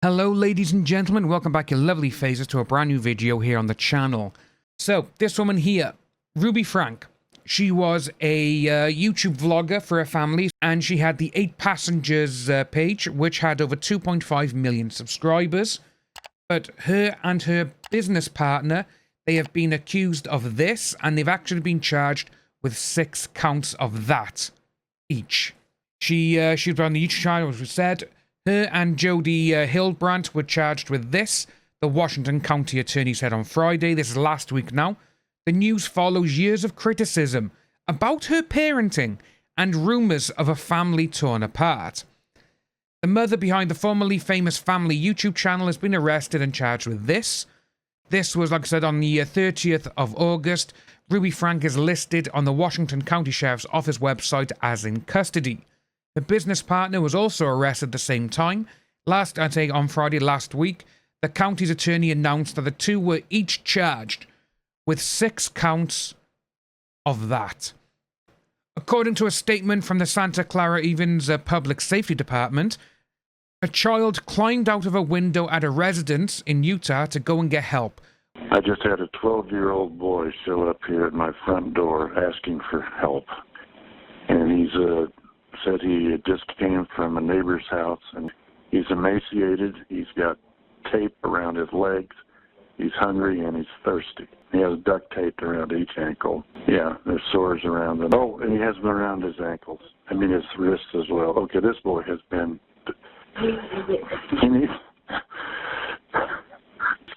Hello ladies and gentlemen, welcome back your lovely faces to a brand new video here on the channel. So, this woman here, Ruby Frank, she was a YouTube vlogger for her family, and she had the 8 Passengers page, which had over 2.5 million subscribers. But her and her business partner, they have been accused of this, and they've actually been charged with 6 counts of that each. She was on the YouTube channel, as we said. Her and Jody Hildebrandt were charged with this, the Washington County Attorney said on Friday. This is last week now. The news follows years of criticism about her parenting and rumours of a family torn apart. The mother behind the formerly famous family YouTube channel has been arrested and charged with this. This was, like I said, on the 30th of August. Ruby Frank is listed on the Washington County Sheriff's Office website as in custody. The business partner was also arrested at the same time. On Friday last week, the county's attorney announced that the two were each charged with 6 counts of that. According to a statement from the Santa Clara Evans Public Safety Department, a child climbed out of a window at a residence in Utah to go and get help. I just had a 12-year-old boy show up here at my front door asking for help. And he's said he just came from a neighbor's house, and he's emaciated. He's got tape around his legs. He's hungry and he's thirsty. He has duct tape around each ankle. Yeah, there's sores around them. Oh, and he has them around his ankles. I mean, his wrists as well. Okay, this boy has been... This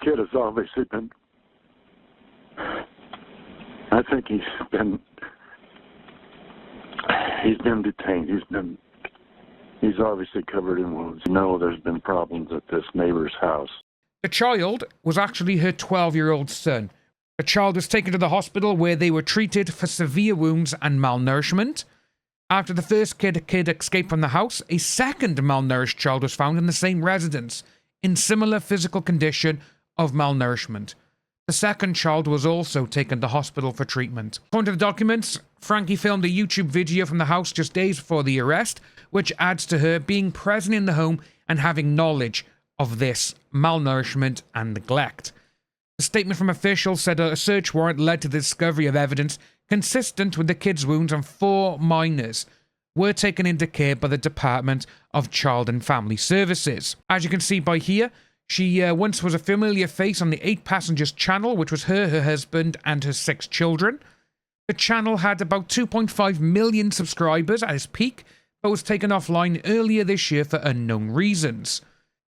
kid has obviously been... I think he's been detained. He's obviously covered in wounds. No, there's been problems at this neighbor's house. The child was actually her 12-year-old son. The child was taken to the hospital where they were treated for severe wounds and malnourishment. After the first kid escaped from the house, a second malnourished child was found in the same residence in similar physical condition of malnourishment. The second child was also taken to hospital for treatment. According to the documents, Frankie filmed a YouTube video from the house just days before the arrest, which adds to her being present in the home and having knowledge of this malnourishment and neglect. The statement from officials said a search warrant led to the discovery of evidence consistent with the kids' wounds, and 4 minors were taken into care by the Department of Child and Family Services. As you can see by here, she once was a familiar face on the 8 Passengers channel, which was her husband, and her 6 children. The channel had about 2.5 million subscribers at its peak, but was taken offline earlier this year for unknown reasons.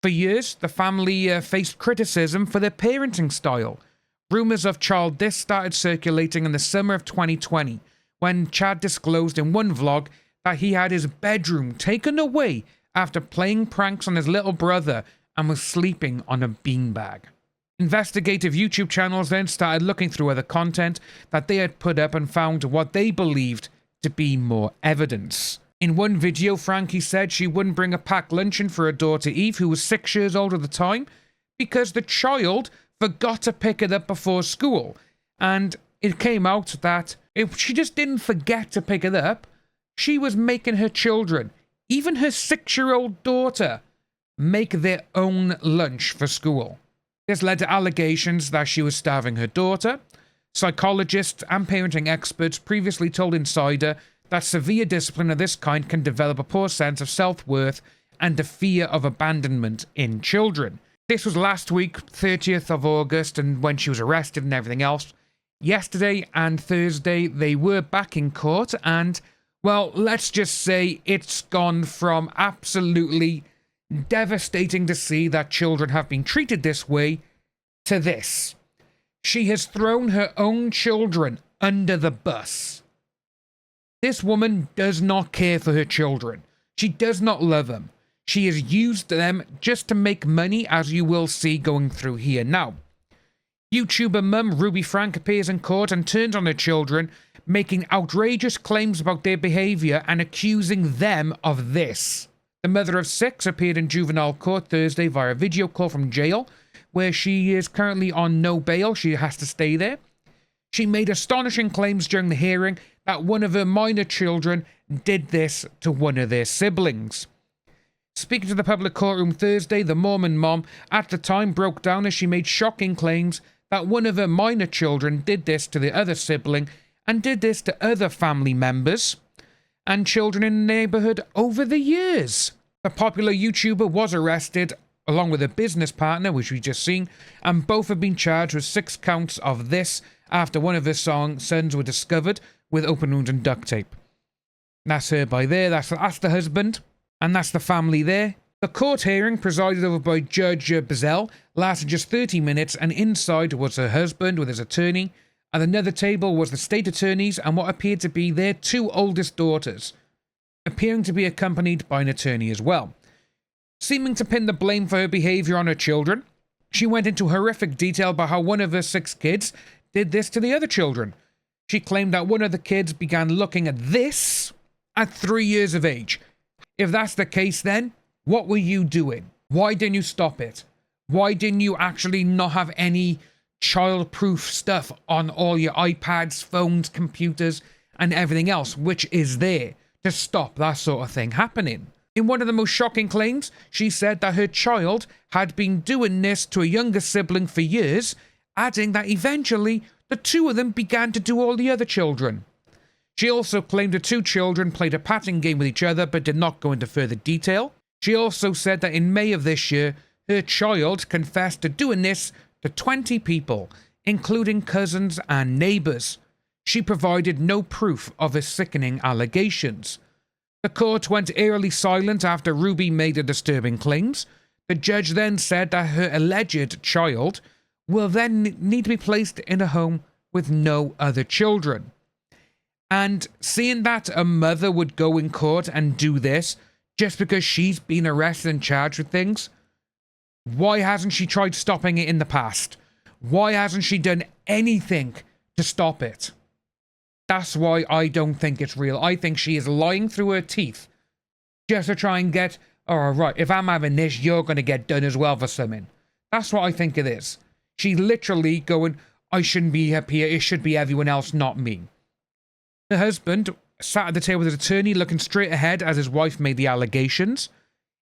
For years, the family faced criticism for their parenting style. Rumours of child dis started circulating in the summer of 2020, when Chad disclosed in one vlog that he had his bedroom taken away after playing pranks on his little brother and was sleeping on a beanbag. Investigative YouTube channels then started looking through other content that they had put up and found what they believed to be more evidence. In one video, Frankie said she wouldn't bring a packed luncheon for her daughter Eve, who was 6 years old at the time, because the child forgot to pick it up before school. And it came out that if she just didn't forget to pick it up, she was making her children, even her 6-year-old daughter, make their own lunch for school. This led to allegations that she was starving her daughter. Psychologists and parenting experts previously told Insider that severe discipline of this kind can develop a poor sense of self-worth and a fear of abandonment in children. This was last week, 30th of August, and when she was arrested and everything else. Yesterday and Thursday, they were back in court, and, well, let's just say it's gone from absolutely devastating to see that children have been treated this way to this. She has thrown her own children under the bus. This woman does not care for her children. She does not love them. She has used them just to make money, as you will see going through here now. YouTuber mum Ruby Frank appears in court and turns on her children, making outrageous claims about their behaviour and accusing them of this. The mother of 6 appeared in juvenile court Thursday via video call from jail, where she is currently on no bail. She has to stay there. She made astonishing claims during the hearing that one of her minor children did this to one of their siblings. Speaking to the public courtroom Thursday, the Mormon mom at the time broke down as she made shocking claims that one of her minor children did this to the other sibling and did this to other family members and children in the neighborhood over the years. The popular YouTuber was arrested along with a business partner, which we just seen, and both have been charged with 6 counts of this after one of her sons were discovered with open wounds and duct tape. That's her by there. That's the husband, and that's the family there. The court hearing, presided over by Judge Bazell, lasted just 30 minutes, and inside was her husband with his attorney. At another table was the state attorneys and what appeared to be their 2 oldest daughters, appearing to be accompanied by an attorney as well. Seeming to pin the blame for her behaviour on her children, she went into horrific detail about how one of her 6 kids did this to the other children. She claimed that one of the kids began looking at this at 3 years of age. If that's the case, then what were you doing? Why didn't you stop it? Why didn't you actually not have any child-proof stuff on all your iPads, phones, computers, and everything else, which is there to stop that sort of thing happening? In one of the most shocking claims, she said that her child had been doing this to a younger sibling for years, adding that eventually the 2 of them began to do all the other children. She also claimed the 2 children played a patting game with each other but did not go into further detail. She also said that in May of this year, her child confessed to doing this to 20 people, including cousins and neighbours. She provided no proof of her sickening allegations. The court went eerily silent after Ruby made the disturbing claims. The judge then said that her alleged child will then need to be placed in a home with no other children. And seeing that a mother would go in court and do this just because she's been arrested and charged with things, why hasn't she tried stopping it in the past? Why hasn't she done anything to stop it? That's why I don't think it's real. I think she is lying through her teeth just to try and get, oh, right, if I'm having this, you're going to get done as well for something. That's what I think it is. She's literally going, I shouldn't be up here. It should be everyone else, not me. Her husband sat at the table with his attorney, looking straight ahead as his wife made the allegations.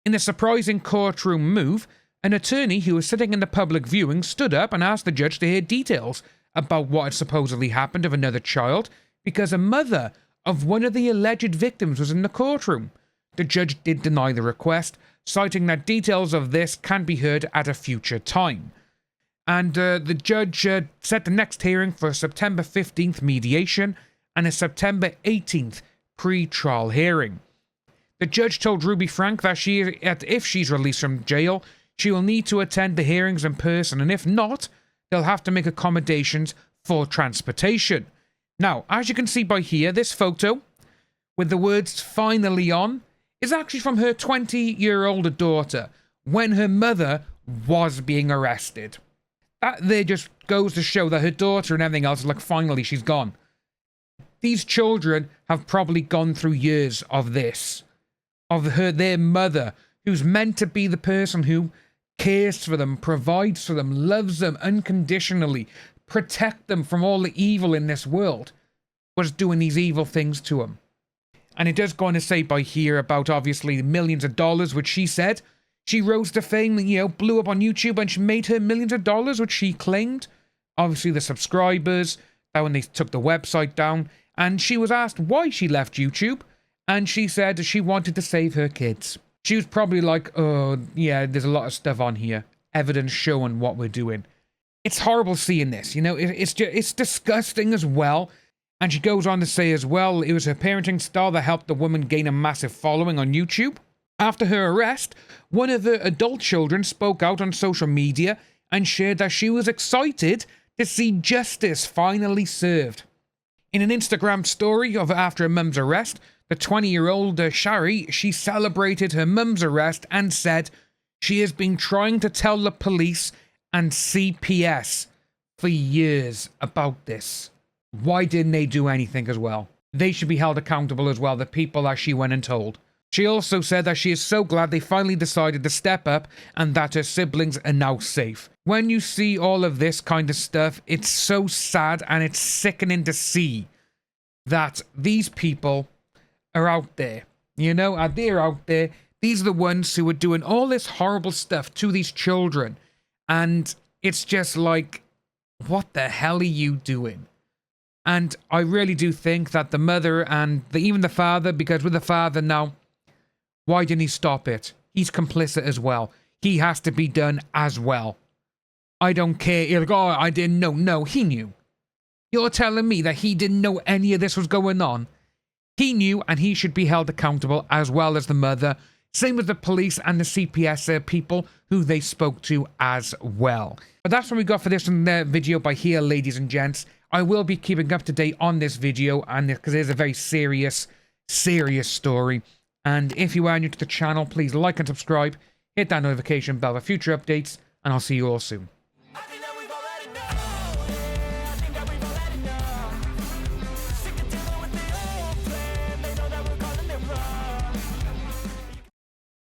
In a surprising courtroom move, an attorney who was sitting in the public viewing stood up and asked the judge to hear details about what had supposedly happened of another child, because a mother of one of the alleged victims was in the courtroom. The judge did deny the request, citing that details of this can be heard at a future time. And the judge set the next hearing for September 15th mediation and a September 18th pre-trial hearing. The judge told Ruby Frank that if she's released from jail, she will need to attend the hearings in person, and if not, they'll have to make accommodations for transportation. Now, as you can see by here, this photo with the words "finally" on is actually from her 20-year-old daughter when her mother was being arrested. That there just goes to show that her daughter and everything else is like, finally, she's gone. These children have probably gone through years of this, of their mother, who's meant to be the person who cares for them, provides for them, loves them unconditionally, protect them from all the evil in this world, was doing these evil things to them. And it does go on to say by here about obviously millions of dollars, which she said she rose to fame, blew up on YouTube, and she made her millions of dollars, which she claimed. Obviously the subscribers, that when they took the website down, and she was asked why she left YouTube, and she said she wanted to save her kids. She was probably like, oh yeah, there's a lot of stuff on here, evidence showing what we're doing. It's horrible seeing this, it's disgusting as well. And she goes on to say as well, it was her parenting style that helped the woman gain a massive following on YouTube. After her arrest, one of her adult children spoke out on social media and shared that she was excited to see justice finally served. In an Instagram story of after her mum's arrest, the 20-year-old Shari, she celebrated her mum's arrest and said she has been trying to tell the police and CPS for years about this. Why didn't they do anything as well? They should be held accountable as well, the people that she went and told. She also said that she is so glad they finally decided to step up and that her siblings are now safe. When you see all of this kind of stuff, it's so sad and it's sickening to see that these people are out there. They're out there. These are the ones who are doing all this horrible stuff to these children. And it's just like, what the hell are you doing? And I really do think that the mother and even the father, because with the father now, why didn't he stop it? He's complicit as well. He has to be done as well. I don't care. You're like, oh, I didn't know. No, he knew. You're telling me that he didn't know any of this was going on? He knew, and he should be held accountable, as well as the mother. Same with the police and the CPS people who they spoke to as well. But that's what we got for this video by here, ladies and gents. I will be keeping up to date on this video, and because it is a very serious story. And if you are new to the channel, please like and subscribe, hit that notification bell for future updates, and I'll see you all soon.